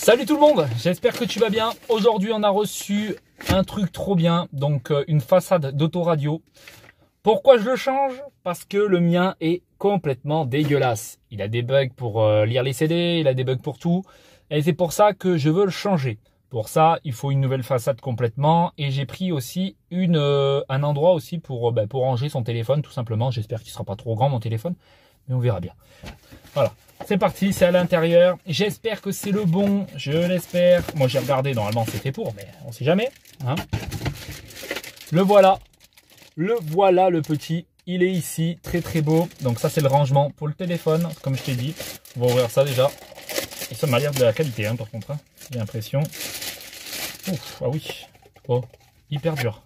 Salut tout le monde, j'espère que tu vas bien. Aujourd'hui on a reçu un truc trop bien, donc une façade d'autoradio. Pourquoi je le change? Parce que le mien est complètement dégueulasse. Il a des bugs pour lire les CD, il a des bugs pour tout. Et c'est pour ça que je veux le changer. Pour ça, il faut une nouvelle façade complètement. Et j'ai pris aussi un endroit aussi pour ranger son téléphone, tout simplement. J'espère qu'il ne sera pas trop grand mon téléphone, mais on verra bien. Voilà, c'est parti, c'est à l'intérieur. J'espère que c'est le bon, je l'espère. Moi j'ai regardé, normalement c'était pour, mais on sait jamais. Hein. Le voilà le petit. Il est ici, très très beau. Donc ça c'est le rangement pour le téléphone, comme je t'ai dit. On va ouvrir ça déjà. Et ça m'a l'air de la qualité, hein, par contre. Hein. J'ai l'impression. Ouf, ah oui. Oh, hyper dur.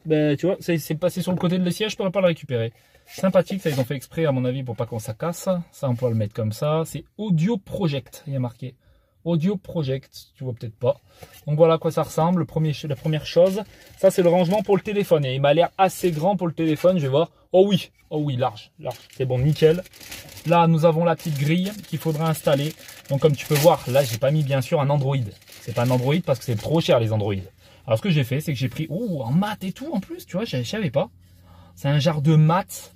Ben, tu vois, c'est passé sur le côté de le siège, je ne pourrais pas le récupérer. Sympathique, ça ils ont fait exprès à mon avis pour pas qu'on ça casse. Ça on peut le mettre comme ça. C'est Audio Project, il y a marqué. Audio Project, tu vois peut-être pas. Donc voilà à quoi ça ressemble. La première chose, ça c'est le rangement pour le téléphone. Et il m'a l'air assez grand pour le téléphone, je vais voir. Oh oui, large. C'est bon, nickel. Là nous avons la petite grille qu'il faudra installer. Donc comme tu peux voir, là j'ai pas mis bien sûr un Android. C'est pas un Android parce que c'est trop cher les Android. Alors ce que j'ai fait, c'est que j'ai pris en mat et tout en plus, tu vois, je savais pas. C'est un genre de mat,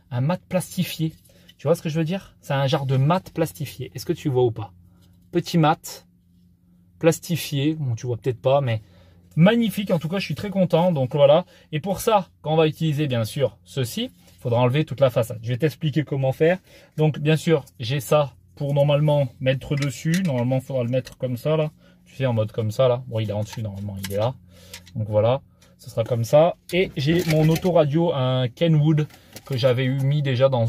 un mat plastifié. Tu vois ce que je veux dire? C'est un genre de mat plastifié. Est-ce que tu vois ou pas? Petit mat plastifié. Bon, tu vois peut-être pas, mais magnifique. En tout cas, je suis très content. Donc voilà. Et pour ça, quand on va utiliser bien sûr ceci, il faudra enlever toute la façade. Je vais t'expliquer comment faire. Donc bien sûr, j'ai ça pour normalement mettre dessus. Normalement, il faudra le mettre comme ça là. Tu sais, en mode comme ça là. Bon, il est en dessus normalement, il est là. Donc voilà. Ce sera comme ça. Et j'ai mon autoradio, un Kenwood, que j'avais mis déjà dans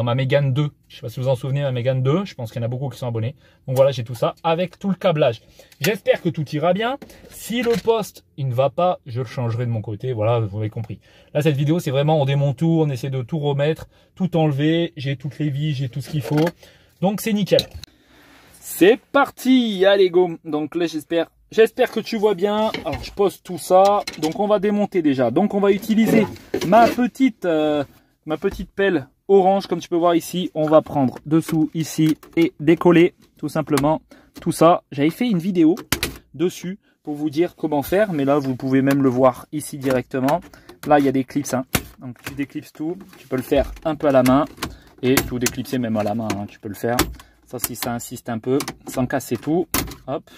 ma Mégane 2. Je ne sais pas si vous en souvenez, ma Mégane 2. Je pense qu'il y en a beaucoup qui sont abonnés. Donc voilà, j'ai tout ça avec tout le câblage. J'espère que tout ira bien. Si le poste, il ne va pas, je le changerai de mon côté. Voilà, vous avez compris. Là, cette vidéo, c'est vraiment, on démonte tout, on essaie de tout remettre, tout enlever. J'ai toutes les vis, j'ai tout ce qu'il faut. Donc c'est nickel. C'est parti. Allez, go. Donc là, J'espère que tu vois bien. Alors, je pose tout ça. Donc, on va démonter déjà. Donc, on va utiliser ma petite pelle orange, comme tu peux voir ici. On va prendre dessous ici et décoller tout simplement tout ça. J'avais fait une vidéo dessus pour vous dire comment faire. Mais là, vous pouvez même le voir ici directement. Là, il y a des clips. Hein. Donc, tu déclipses tout. Tu peux le faire un peu à la main. Et tout déclipser même à la main. Hein. Tu peux le faire. Ça, si ça insiste un peu, sans casser tout. Hop.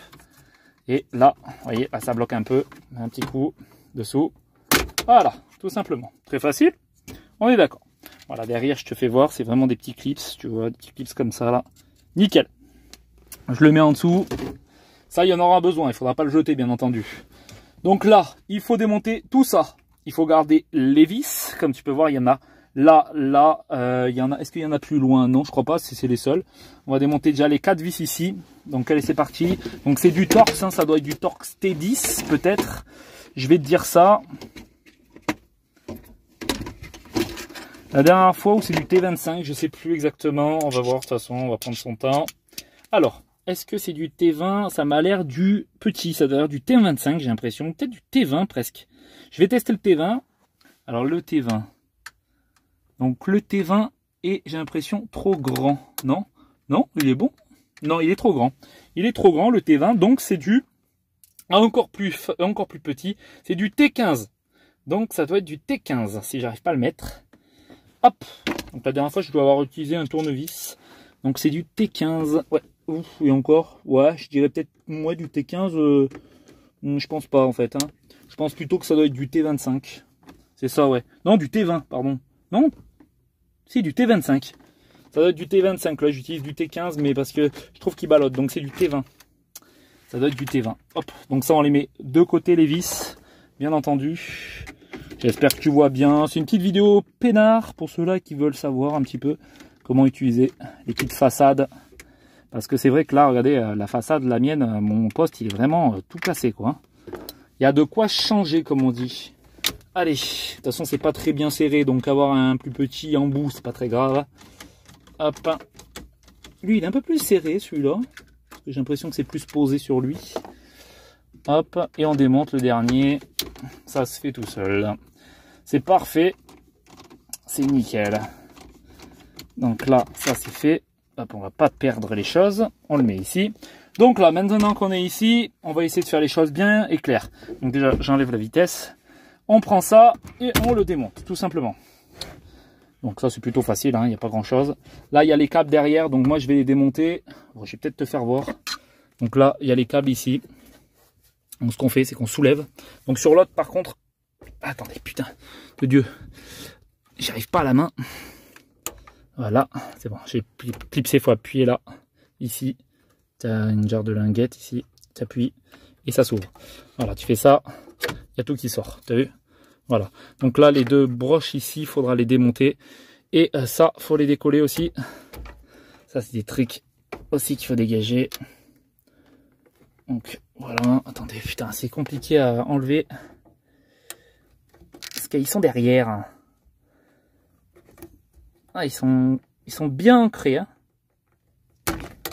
Et là, vous voyez, là, ça bloque un peu. Un petit coup dessous. Voilà, tout simplement. Très facile. On est d'accord. Voilà, derrière, je te fais voir. C'est vraiment des petits clips. Tu vois, des petits clips comme ça, là. Nickel. Je le mets en dessous. Ça, il y en aura besoin. Il ne faudra pas le jeter, bien entendu. Donc là, il faut démonter tout ça. Il faut garder les vis. Comme tu peux voir, il y en a là, il y en a. Est-ce qu'il y en a plus loin? Non, je crois pas. C'est les seuls. On va démonter déjà les 4 vis ici. Donc allez, c'est parti. Donc c'est du Torx, hein, ça doit être du Torx T10 peut-être. Je vais te dire ça. La dernière fois où c'est du T25, je sais plus exactement. On va voir de toute façon, on va prendre son temps. Alors, est-ce que c'est du T20? Ça m'a l'air du petit, ça doit l'air du T25, j'ai l'impression. Peut-être du T20 presque. Je vais tester le T20. Alors le T20. Donc le T20 est, j'ai l'impression, trop grand. Non? Non, il est bon? Non, il est trop grand. Il est trop grand, le T20. Donc, c'est du encore plus petit. C'est du T15. Donc, ça doit être du T15, si j'arrive pas à le mettre. Hop. Donc, la dernière fois, je dois avoir utilisé un tournevis. Donc, c'est du T15. Ouais. Ouf, et encore. Ouais, je dirais peut-être, moi, du T15. Je pense pas, en fait. Hein. Je pense plutôt que ça doit être du T25. C'est ça, ouais. Non, du T20, pardon. Non? Si, du T25. Ça doit être du T25, là j'utilise du T15, mais parce que je trouve qu'il ballotte, donc c'est du T20. Ça doit être du T20. Hop, donc ça on les met de côté les vis, bien entendu. J'espère que tu vois bien. C'est une petite vidéo peinard pour ceux-là qui veulent savoir un petit peu comment utiliser les petites façades. Parce que c'est vrai que là, regardez, la façade, la mienne, mon poste, il est vraiment tout cassé, quoi. Il y a de quoi changer, comme on dit. Allez, de toute façon, c'est pas très bien serré, donc avoir un plus petit embout, c'est pas très grave. Hop. Lui, il est un peu plus serré, celui-là. J'ai l'impression que c'est plus posé sur lui. Hop. Et on démonte le dernier. Ça se fait tout seul. C'est parfait. C'est nickel. Donc là, ça c'est fait. Hop, on va pas perdre les choses. On le met ici. Donc là, maintenant qu'on est ici, on va essayer de faire les choses bien et claires. Donc déjà, j'enlève la vitesse. On prend ça et on le démonte, tout simplement. Donc ça, c'est plutôt facile, hein, il n'y a pas grand-chose. Là, il y a les câbles derrière, donc moi, je vais les démonter. Bon, je vais peut-être te faire voir. Donc là, il y a les câbles ici. Donc ce qu'on fait, c'est qu'on soulève. Donc sur l'autre, par contre... Attendez, putain de Dieu. J'arrive pas à la main. Voilà, c'est bon. J'ai clipsé, il faut appuyer là. Ici, tu as une jarre de linguette ici. Tu appuies et ça s'ouvre. Voilà, tu fais ça. Il y a tout qui sort. Tu as vu? Voilà. Donc là, les deux broches ici, il faudra les démonter. Et ça, faut les décoller aussi. Ça, c'est des trucs aussi qu'il faut dégager. Donc voilà. Attendez, putain, c'est compliqué à enlever. Parce qu'ils sont derrière. Ah, ils sont bien ancrés. Hein.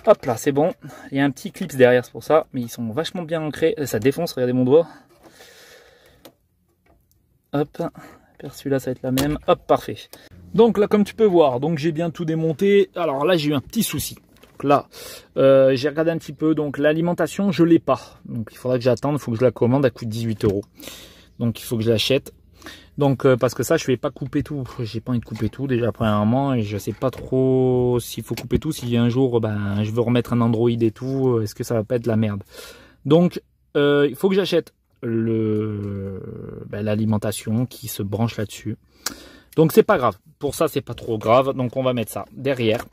Hop là, c'est bon. Il y a un petit clip derrière, c'est pour ça. Mais ils sont vachement bien ancrés. Ça défonce, regardez mon doigt. Hop. Celui-là, ça va être la même. Hop, parfait. Donc là, comme tu peux voir, donc j'ai bien tout démonté. Alors là, j'ai eu un petit souci. Donc là, j'ai regardé un petit peu. Donc l'alimentation, je l'ai pas. Donc il faudra que j'attende. Il faut que je la commande. Elle coûte 18 €. Donc il faut que je l'achète. Donc parce que ça, je vais pas couper tout. J'ai pas envie de couper tout déjà premièrement. Et je sais pas trop s'il faut couper tout. Si un jour, ben, je veux remettre un Android et tout, est-ce que ça va pas être de la merde? Donc il faut que j'achète l'alimentation qui se branche là-dessus. Donc c'est pas grave. Pour ça, c'est pas trop grave. Donc on va mettre ça derrière.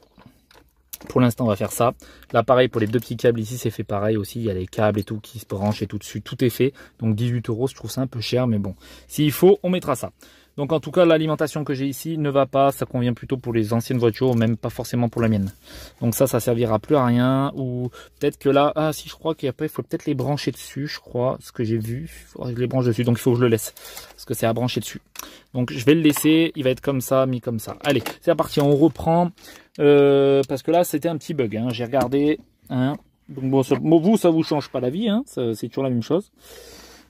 Pour l'instant, on va faire ça. Là, pareil, pour les deux petits câbles ici, c'est fait pareil aussi. Il y a les câbles et tout qui se branchent et tout dessus. Tout est fait. Donc 18 €, je trouve ça un peu cher, mais bon. S'il faut, on mettra ça. Donc en tout cas, l'alimentation que j'ai ici ne va pas. Ça convient plutôt pour les anciennes voitures, même pas forcément pour la mienne. Donc ça servira plus à rien. Ou peut-être que là, ah si, je crois qu'après, il faut peut-être les brancher dessus, je crois. Ce que j'ai vu, il faudrait que je les branche dessus. Donc il faut que je le laisse. Parce que c'est à brancher dessus. Donc je vais le laisser. Il va être comme ça, mis comme ça. Allez, c'est parti, on reprend. Parce que là, c'était un petit bug. Hein. J'ai regardé. Hein. Donc bon, ça vous change pas la vie. Hein. C'est toujours la même chose.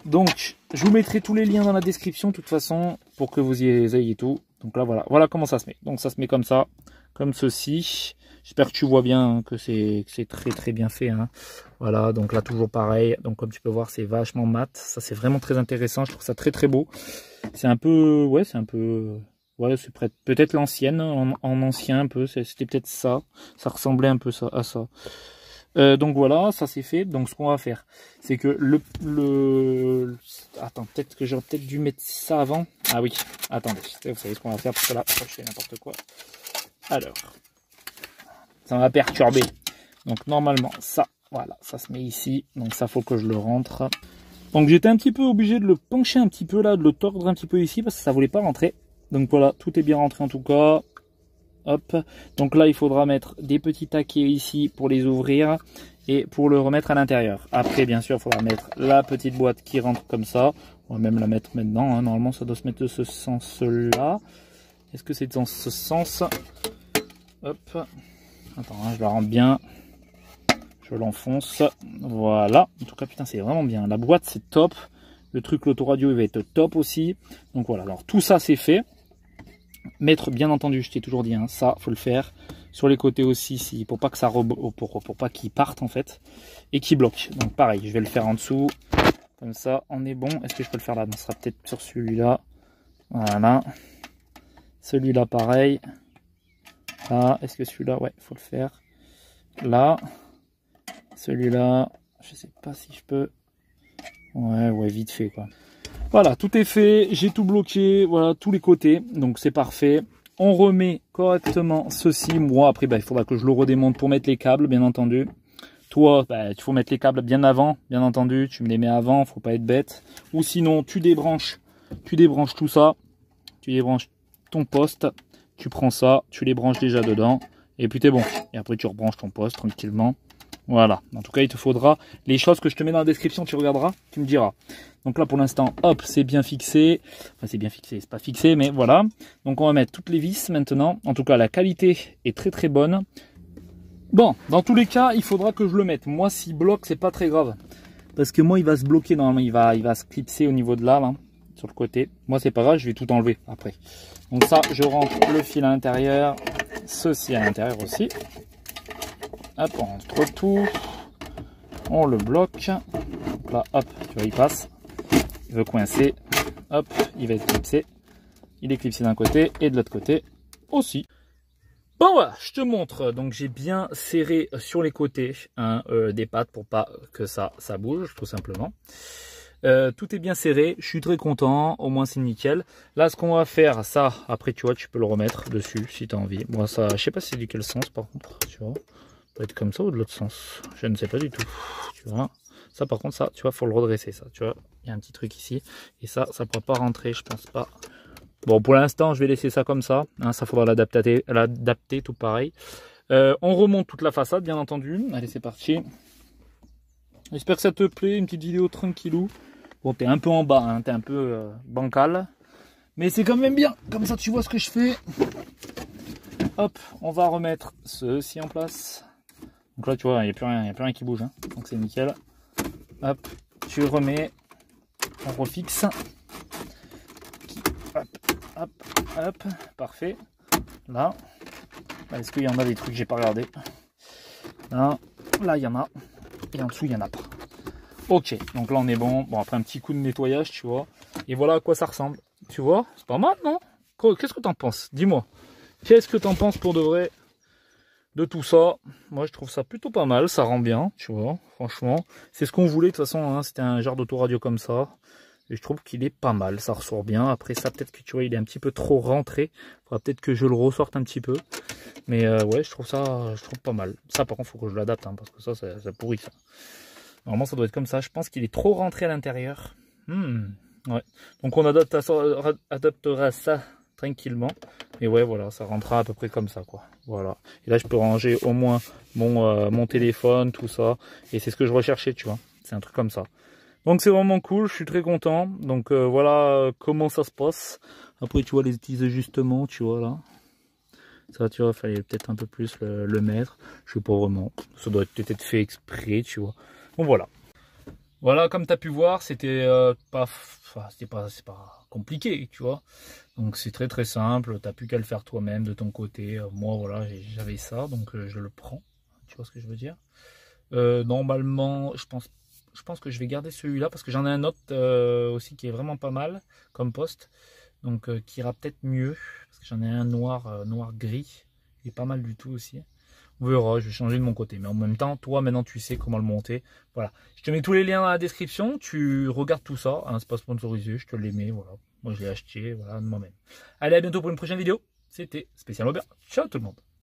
Donc, je vous mettrai tous les liens dans la description, de toute façon, pour que vous y ayez tout. Donc là, voilà. Voilà comment ça se met. Donc ça se met comme ça, comme ceci. J'espère que tu vois bien hein, que c'est très très bien fait. Hein. Voilà, donc là, toujours pareil. Donc comme tu peux voir, c'est vachement mat. Ça, c'est vraiment très intéressant. Je trouve ça très très beau. C'est un peu... Ouais, c'est un peu... Ouais, c'est peut-être l'ancienne, en ancien un peu. C'était peut-être ça. Ça ressemblait un peu à ça. Donc voilà, ça c'est fait. Donc ce qu'on va faire, c'est que Attends, peut-être que j'aurais peut-être dû mettre ça avant. Ah oui, attendez, vous savez ce qu'on va faire parce que là, je fais n'importe quoi. Alors, ça va perturber. Donc normalement, ça, voilà, ça se met ici. Donc ça, faut que je le rentre. Donc j'étais un petit peu obligé de le pencher un petit peu là, de le tordre un petit peu ici parce que ça voulait pas rentrer. Donc voilà, tout est bien rentré en tout cas. Hop, donc là il faudra mettre des petits taquets ici pour les ouvrir et pour le remettre à l'intérieur. Après bien sûr il faudra mettre la petite boîte qui rentre comme ça. On va même la mettre maintenant, hein. Normalement ça doit se mettre de ce sens là. Est-ce que c'est dans ce sens? Hop, attends, hein, je la rentre bien. Je l'enfonce, voilà. En tout cas putain c'est vraiment bien, la boîte c'est top. Le truc l'autoradio il va être top aussi. Donc voilà, alors tout ça c'est fait. Mettre bien entendu, je t'ai toujours dit, hein, ça faut le faire sur les côtés aussi, pour pas que ça pour pas qu'il parte en fait et qu'il bloque. Donc pareil, je vais le faire en dessous, comme ça on est bon. Est-ce que je peux le faire là? On sera peut-être sur celui-là. Voilà, celui-là pareil. Là, est-ce que celui-là, ouais, faut le faire là. Celui-là, je sais pas si je peux. Ouais, vite fait quoi. Voilà, tout est fait, j'ai tout bloqué, voilà, tous les côtés, donc c'est parfait. On remet correctement ceci. Moi, après, il faudra que je le redémonte pour mettre les câbles, bien entendu. Toi, il faut mettre les câbles bien avant, bien entendu. Tu me les mets avant, faut pas être bête. Ou sinon, tu débranches tout ça. Tu débranches ton poste, tu prends ça, tu les branches déjà dedans, et puis t'es bon. Et après, tu rebranches ton poste tranquillement. Voilà, en tout cas il te faudra les choses que je te mets dans la description, tu regarderas, tu me diras. Donc là pour l'instant, hop, c'est bien fixé. Enfin c'est bien fixé, c'est pas fixé, mais voilà. Donc on va mettre toutes les vis maintenant. En tout cas la qualité est très très bonne. Bon, dans tous les cas, il faudra que je le mette. Moi s'il bloque, c'est pas très grave. Parce que moi il va se bloquer normalement, il va se clipser au niveau de là, sur le côté. Moi c'est pas grave, je vais tout enlever après. Donc ça, je rentre le fil à l'intérieur, ceci à l'intérieur aussi. Hop, on rentre tout. on le bloque. Donc là, hop, tu vois, il passe. Il veut coincer. Hop, il va être clipsé. Il est clipsé d'un côté et de l'autre côté aussi. Bon voilà, je te montre. Donc j'ai bien serré sur les côtés des pattes pour pas que ça bouge, tout simplement. Tout est bien serré, je suis très content, au moins c'est nickel. Là ce qu'on va faire, ça, après tu vois, tu peux le remettre dessus si tu as envie. Moi ça, je sais pas si c'est du quel sens par contre, tu vois. Ça peut être comme ça ou de l'autre sens, je ne sais pas du tout. Tu vois, ça par contre, ça, tu vois, faut le redresser ça, tu vois. Il y a un petit truc ici, et ça pourra pas rentrer, je pense pas. Bon, pour l'instant, je vais laisser ça comme ça. Hein, ça faudra l'adapter, tout pareil. On remonte toute la façade, bien entendu. Allez, c'est parti. J'espère que ça te plaît. Une petite vidéo tranquillou. Bon, t'es un peu en bas, hein, t'es un peu bancal. Mais c'est quand même bien. Comme ça, tu vois ce que je fais. Hop, on va remettre ceci en place. Donc là, tu vois, il n'y a plus rien qui bouge. Hein. Donc c'est nickel. Hop, tu remets. On refixe. Hop, hop, hop, parfait. Là, est-ce qu'il y en a des trucs que j'ai pas regardé? Là, il y en a. Et en dessous, il y en a pas. Ok, donc là on est bon. Bon, après un petit coup de nettoyage, tu vois. Et voilà à quoi ça ressemble. Tu vois, c'est pas mal, non? Qu'est-ce que t'en penses? Dis-moi. Qu'est-ce que t'en penses pour de vrai de tout ça? Moi, je trouve ça plutôt pas mal. Ça rend bien, tu vois. Franchement, c'est ce qu'on voulait de toute façon. Hein, c'était un genre d'autoradio comme ça. Et je trouve qu'il est pas mal, ça ressort bien. Après ça, peut-être que tu vois, il est un petit peu trop rentré. Il faudra peut-être que je le ressorte un petit peu. Mais ouais, je trouve pas mal. Ça, par contre, il faut que je l'adapte, hein, parce que ça pourrit, ça. Normalement, ça doit être comme ça. Je pense qu'il est trop rentré à l'intérieur. Ouais. Donc, on adaptera ça tranquillement. Et ouais, voilà, ça rentrera à peu près comme ça, quoi. Voilà. Et là, je peux ranger au moins mon téléphone, tout ça. Et c'est ce que je recherchais, tu vois. C'est un truc comme ça. Donc c'est vraiment cool, je suis très content. Donc voilà comment ça se passe. Après tu vois les petits ajustements, tu vois là. Ça tu vois, il fallait peut-être un peu plus le mettre. Je sais pas vraiment. Ça doit peut-être être fait exprès, tu vois. Bon voilà. Voilà, comme tu as pu voir, c'était c'est pas compliqué, tu vois. Donc c'est très très simple, tu n'as plus qu'à le faire toi-même de ton côté. Moi voilà, j'avais ça, donc je le prends. Tu vois ce que je veux dire? Normalement, je pense que je vais garder celui-là parce que j'en ai un autre aussi qui est vraiment pas mal comme poste. Donc qui ira peut-être mieux. Parce que j'en ai un noir gris. Il est pas mal du tout aussi. On verra, je vais changer de mon côté. Mais en même temps, toi maintenant tu sais comment le monter. Voilà. Je te mets tous les liens dans la description. Tu regardes tout ça. Hein, c'est pas sponsorisé, je te les mets. Voilà. Moi je l'ai acheté, voilà, de moi-même. Allez, à bientôt pour une prochaine vidéo. C'était Spécial Aubert. Ciao tout le monde.